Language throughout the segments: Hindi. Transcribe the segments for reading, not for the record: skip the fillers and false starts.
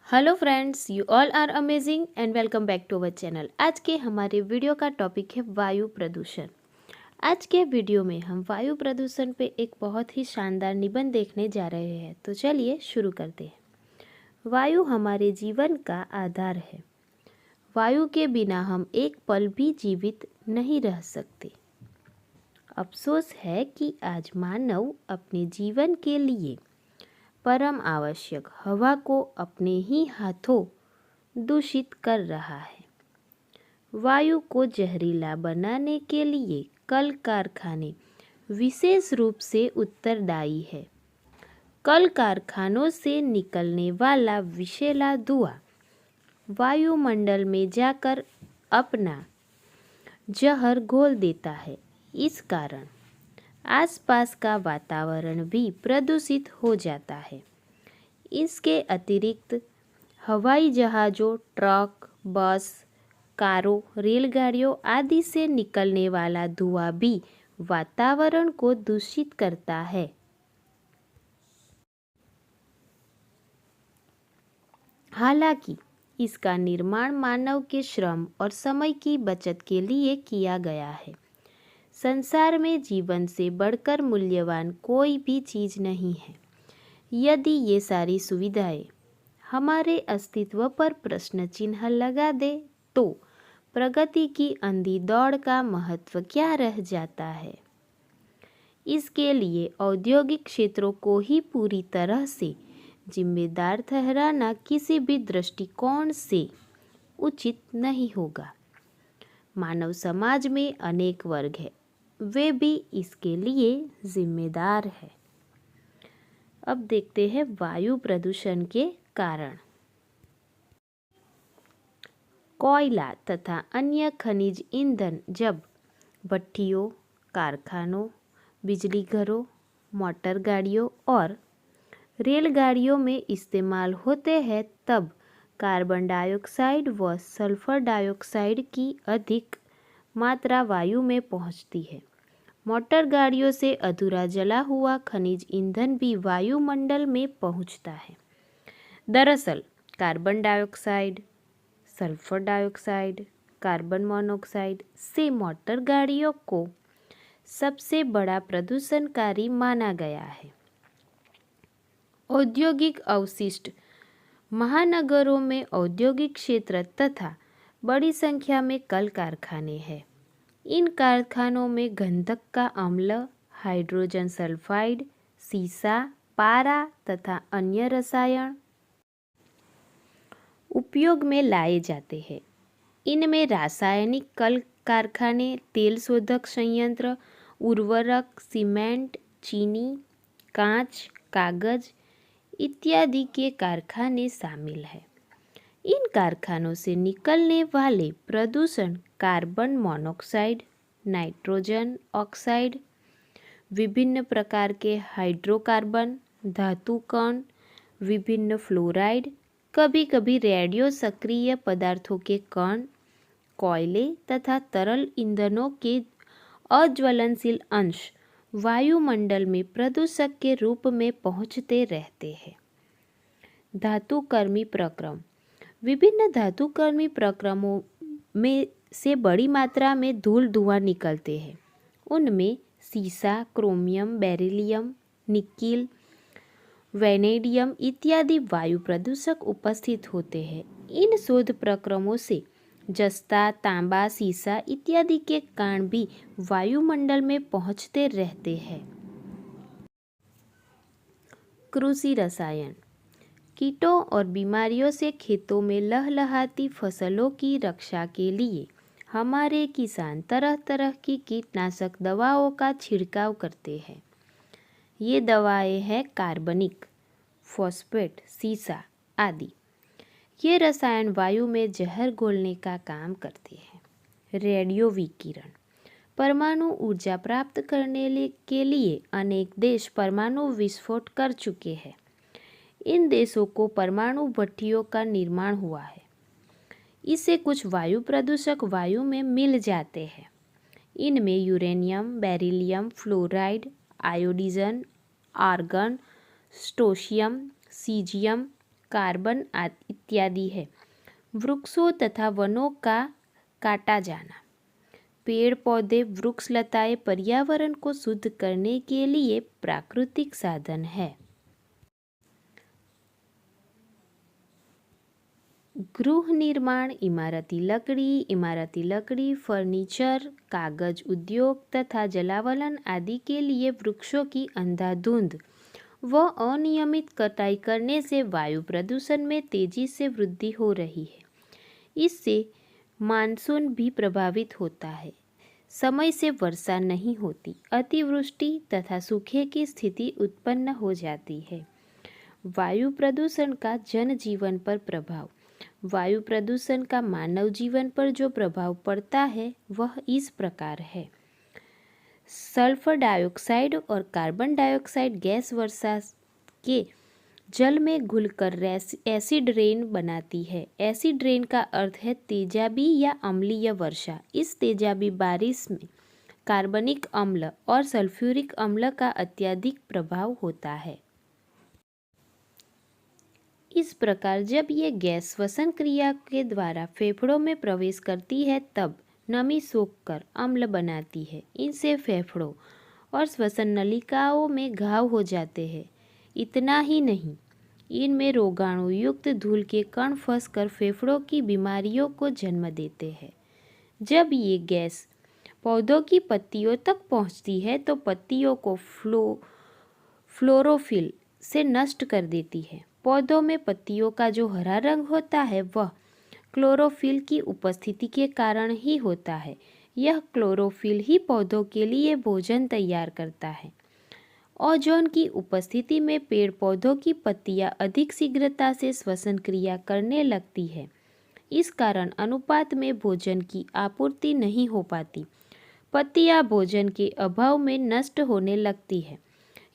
Hello friends, you all are amazing and welcome back to our channel. आज के हमारे वीडियो का टॉपिक है वायु प्रदूषण। आज के वीडियो में हम वायु प्रदूषण पे एक बहुत ही शानदार निबंध देखने जा रहे हैं। तो चलिए शुरू करते हैं। वायु हमारे जीवन का आधार है। वायु के बिना हम एक पल भी जीवित नहीं रह सकते। अफसोस है कि आज मानव अपने जीवन के लिए परम आवश्यक हवा को अपने ही हाथों दूषित कर रहा है। वायु को जहरीला बनाने के लिए कल कारखाने विशेष रूप से उत्तरदायी है। कल कारखानों से निकलने वाला विषैला धुआं वायुमंडल में जाकर अपना जहर घोल देता है। इस कारण आसपास का वातावरण भी प्रदूषित हो जाता है। इसके अतिरिक्त हवाई जहाज़ों, ट्रक, बस, कारों, रेलगाड़ियों आदि से निकलने वाला धुआं भी वातावरण को दूषित करता है। हालांकि इसका निर्माण मानव के श्रम और समय की बचत के लिए किया गया है। संसार में जीवन से बढ़कर मूल्यवान कोई भी चीज़ नहीं है। यदि ये सारी सुविधाएं हमारे अस्तित्व पर प्रश्न चिन्ह लगा दे तो प्रगति की अंधी दौड़ का महत्व क्या रह जाता है। इसके लिए औद्योगिक क्षेत्रों को ही पूरी तरह से जिम्मेदार ठहराना किसी भी दृष्टिकोण से उचित नहीं होगा। मानव समाज में अनेक वर्ग हैं, वे भी इसके लिए जिम्मेदार हैं। अब देखते हैं वायु प्रदूषण के कारण। कोयला तथा अन्य खनिज ईंधन जब भट्टियों, कारखानों, बिजली घरों, मोटर गाड़ियों और रेलगाड़ियों में इस्तेमाल होते हैं तब कार्बन डाइऑक्साइड व सल्फर डाइऑक्साइड की अधिक मात्रा वायु में पहुंचती है। मोटर गाड़ियों से अधूरा जला हुआ खनिज ईंधन भी वायुमंडल में पहुंचता है। दरअसल carbon dioxide, sulphur dioxide, carbon monoxide से मोटर गाड़ियों को सबसे बड़ा प्रदूषणकारी माना गया है। औद्योगिक अवशिष्ट महानगरों में औद्योगिक क्षेत्र तथा बड़ी संख्या में कल कारखाने हैं। इन कारखानों में गंधक का अम्ल, हाइड्रोजन सल्फाइड, सीसा, पारा तथा अन्य रसायन उपयोग में लाए जाते हैं। इनमें रासायनिक कल कारखाने, तेल शोधक संयंत्र, उर्वरक, सीमेंट, चीनी, कांच, कागज इत्यादि के कारखाने शामिल हैं। इन कारखानों से निकलने वाले प्रदूषण कार्बन मोनोऑक्साइड, नाइट्रोजन ऑक्साइड, विभिन्न प्रकार के हाइड्रोकार्बन, धातु कण, विभिन्न फ्लोराइड, कभी कभी रेडियो सक्रिय पदार्थों के कण, कोयले तथा तरल ईंधनों के अज्वलनशील अंश वायुमंडल में प्रदूषक के रूप में पहुंचते रहते हैं। धातुकर्मी प्रक्रम। विभिन्न धातुकर्मी प्रक्रमों में से बड़ी मात्रा में धूल धुआं निकलते हैं। उनमें सीसा, क्रोमियम, बेरिलियम, निकिल, वैनेडियम इत्यादि वायु प्रदूषक उपस्थित होते हैं। इन शोध प्रक्रमों से जस्ता, तांबा, सीसा इत्यादि के कण भी वायुमंडल में पहुंचते रहते हैं। कृषि रसायन। कीटों और बीमारियों से खेतों में लहलहाती फसलों की रक्षा के लिए हमारे किसान तरह तरह की कीटनाशक दवाओं का छिड़काव करते हैं। ये दवाएं हैं कार्बनिक, फॉस्फेट, सीसा आदि। ये रसायन वायु में जहर घोलने का काम करते हैं। रेडियो विकिरण। परमाणु ऊर्जा प्राप्त करने के लिए अनेक देश परमाणु विस्फोट कर चुके हैं। इन देशों को परमाणु भट्टियों का निर्माण हुआ है। इससे कुछ वायु प्रदूषक वायु में मिल जाते हैं। इनमें uranium, beryllium, fluoride, iodine, argon, strontium, caesium, carbon इत्यादि है। वृक्षों तथा वनों का काटा जाना। पेड़ पौधे वृक्ष लताएं पर्यावरण को शुद्ध करने के लिए प्राकृतिक साधन है। गृह निर्माण, इमारती लकड़ी, फर्नीचर, कागज उद्योग तथा जलावलन आदि के लिए वृक्षों की अंधाधुंध व अनियमित कटाई करने से वायु प्रदूषण में तेजी से वृद्धि हो रही है। इससे मानसून भी प्रभावित होता है। समय से वर्षा नहीं होती, अतिवृष्टि तथा सूखे की स्थिति उत्पन्न हो जाती है। वायु प्रदूषण का जनजीवन पर प्रभाव। वायु प्रदूषण का मानव जीवन पर जो प्रभाव पड़ता है वह इस प्रकार है। सल्फर डाइऑक्साइड और कार्बन डाइऑक्साइड गैस वर्षा के जल में घुलकर एसिड रेन बनाती है। एसिड रेन का अर्थ है तेजाबी या अम्लीय वर्षा। इस तेजाबी बारिश में कार्बनिक अम्ल और सल्फ्यूरिक अम्ल का अत्यधिक प्रभाव होता है। इस प्रकार जब ये गैस श्वसन क्रिया के द्वारा फेफड़ों में प्रवेश करती है तब नमी सोखकर अम्ल बनाती है। इनसे फेफड़ों और श्वसन नलिकाओं में घाव हो जाते हैं। इतना ही नहीं, इनमें रोगाणु युक्त धूल के कण फंसकर फेफड़ों की बीमारियों को जन्म देते हैं। जब ये गैस पौधों की पत्तियों तक पहुंचती है तो पत्तियों को फ्लोरोफिल से नष्ट कर देती है। पौधों में पत्तियों का जो हरा रंग होता है वह क्लोरोफिल की उपस्थिति के कारण ही होता है। यह क्लोरोफिल ही पौधों के लिए भोजन तैयार करता है। ओजोन की उपस्थिति में पेड़ पौधों की पत्तियां अधिक शीघ्रता से श्वसन क्रिया करने लगती है। इस कारण अनुपात में भोजन की आपूर्ति नहीं हो पाती। पत्तियां भोजन के अभाव में नष्ट होने लगती है।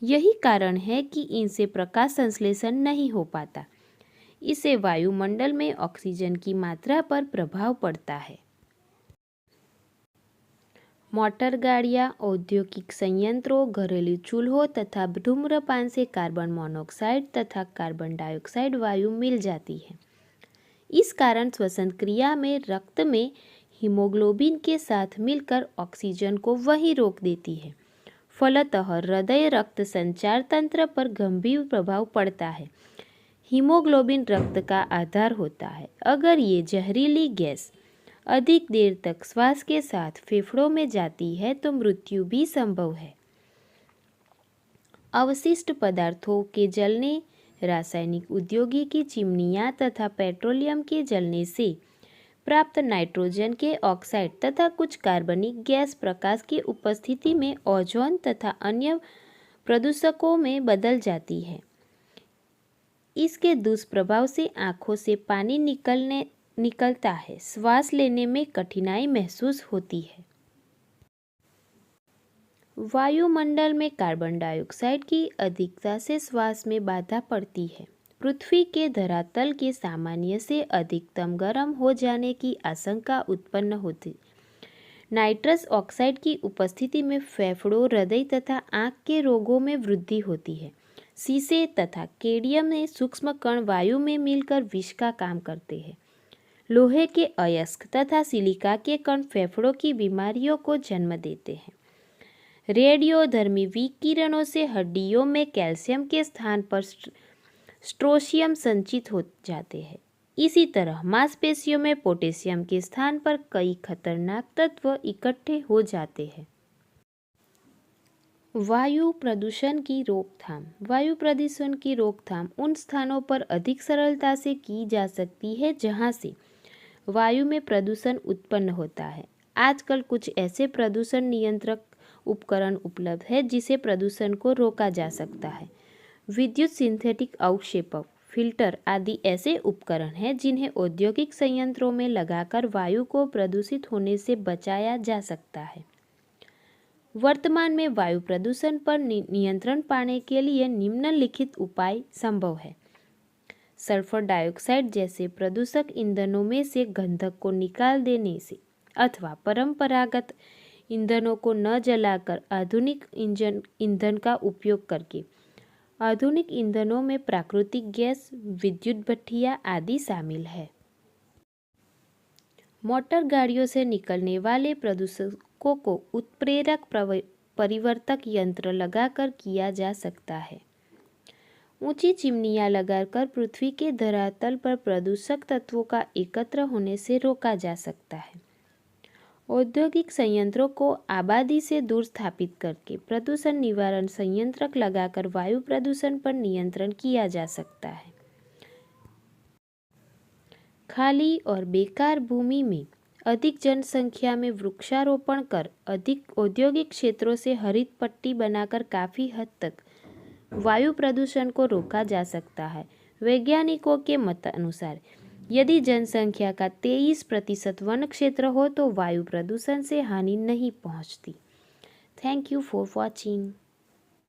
यही कारण है कि इनसे प्रकाश संश्लेषण नहीं हो पाता। इससे वायुमंडल में ऑक्सीजन की मात्रा पर प्रभाव पड़ता है। मोटर गाड़ियाँ, औद्योगिक संयंत्रों, घरेलू चूल्हों तथा धूम्रपान से कार्बन मोनोऑक्साइड तथा कार्बन डाइऑक्साइड वायु मिल जाती है। इस कारण श्वसन क्रिया में रक्त में हीमोग्लोबिन के साथ मिलकर ऑक्सीजन को वहीं रोक देती है। फलतः हृदय रक्त संचार तंत्र पर गंभीर प्रभाव पड़ता है। हीमोग्लोबिन रक्त का आधार होता है। अगर ये जहरीली गैस अधिक देर तक श्वास के साथ फेफड़ों में जाती है तो मृत्यु भी संभव है। अवशिष्ट पदार्थों के जलने, रासायनिक औद्योगिकी चिमनियाँ तथा पेट्रोलियम के जलने से प्राप्त नाइट्रोजन के ऑक्साइड तथा कुछ कार्बनिक गैस प्रकाश की उपस्थिति में ओजोन तथा अन्य प्रदूषकों में बदल जाती है। इसके दुष्प्रभाव से आँखों से पानी निकलता है। श्वास लेने में कठिनाई महसूस होती है। वायुमंडल में कार्बन डाइऑक्साइड की अधिकता से श्वास में बाधा पड़ती है। पृथ्वी के धरातल के सामान्य से अधिकतम गर्म हो जाने की आशंका उत्पन्न होती। नाइट्रस ऑक्साइड की उपस्थिति में फेफड़ों, हृदय तथा आँख के रोगों में वृद्धि होती है। शीशे तथा केडियम में सूक्ष्म कण वायु में मिलकर विष का काम करते हैं। लोहे के अयस्क तथा सिलिका के कण फेफड़ों की बीमारियों को जन्म देते हैं। रेडियोधर्मी विकिरणों से हड्डियों में कैल्शियम के स्थान पर स्ट्रोशियम संचित हो जाते हैं। इसी तरह मांसपेशियों में पोटेशियम के स्थान पर कई खतरनाक तत्व इकट्ठे हो जाते हैं। वायु प्रदूषण की रोकथाम। वायु प्रदूषण की रोकथाम उन स्थानों पर अधिक सरलता से की जा सकती है जहां से वायु में प्रदूषण उत्पन्न होता है। आजकल कुछ ऐसे प्रदूषण नियंत्रक उपकरण उपलब्ध है जिसे प्रदूषण को रोका जा सकता है। विद्युत सिंथेटिक अवक्षेपक, फिल्टर आदि ऐसे उपकरण हैं जिन्हें औद्योगिक संयंत्रों में लगाकर वायु को प्रदूषित होने से बचाया जा सकता है। वर्तमान में वायु प्रदूषण पर नियंत्रण पाने के लिए निम्नलिखित उपाय संभव है। सल्फर डाइऑक्साइड जैसे प्रदूषक ईंधनों में से गंधक को निकाल देने से अथवा परंपरागत ईंधनों को न जलाकर आधुनिक ईंधन का उपयोग करके आधुनिक ईंधनों में प्राकृतिक गैस, विद्युत भट्टियाँ आदि शामिल है। मोटर गाड़ियों से निकलने वाले प्रदूषकों को उत्प्रेरक परिवर्तक यंत्र लगाकर किया जा सकता है। ऊंची चिमनियां लगाकर पृथ्वी के धरातल पर प्रदूषक तत्वों का एकत्र होने से रोका जा सकता है। औद्योगिक संयंत्रों को आबादी से दूर स्थापित करके प्रदूषण निवारण संयंत्र लगाकर वायु प्रदूषण पर नियंत्रण किया जा सकता है। खाली और बेकार भूमि में अधिक जनसंख्या में वृक्षारोपण कर अधिक औद्योगिक क्षेत्रों से हरित पट्टी बनाकर काफ़ी हद तक वायु प्रदूषण को रोका जा सकता है। वैज्ञानिकों के मत अनुसार यदि जनसंख्या का 23% वन क्षेत्र हो तो वायु प्रदूषण से हानि नहीं पहुंचती। Thank you for watching.